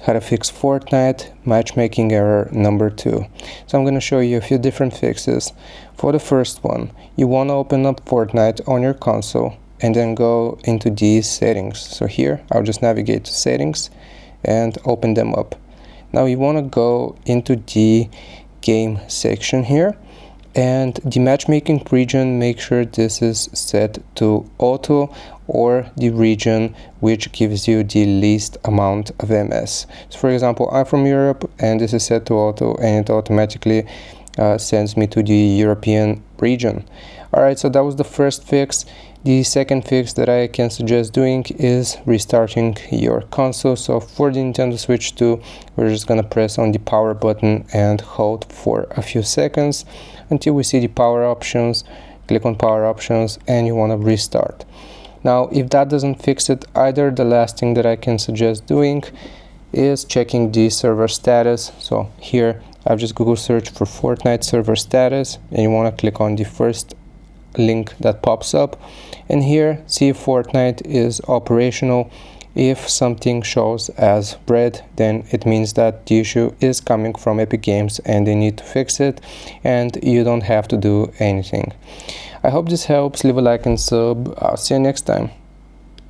how to fix Fortnite matchmaking error number 2. So I'm going to show you a few different fixes. For the first one, you want to open up Fortnite on your console and then go into these settings. So here I'll just navigate to settings and open them up. Now you want to go into the game section here, and the matchmaking region, make sure this is set to auto, or the region which gives you the least amount of MS. So for example, I'm from Europe and this is set to auto, and it automatically sends me to the European region. Alright, so that was the first fix. The second fix that I can suggest doing is restarting your console. So for the Nintendo Switch 2, we're just gonna press on the power button and hold for a few seconds until we see the power options. Click on power options and you want to restart. Now if that doesn't fix it either, the last thing that I can suggest doing is checking the server status. So here I've just Google search for Fortnite server status, and you want to click on the first link that pops up, and here see if Fortnite is operational. If something shows as red, then it means that the issue is coming from Epic Games and they need to fix it, and you don't have to do anything. I hope this helps. Leave a like and sub. I'll see you next time.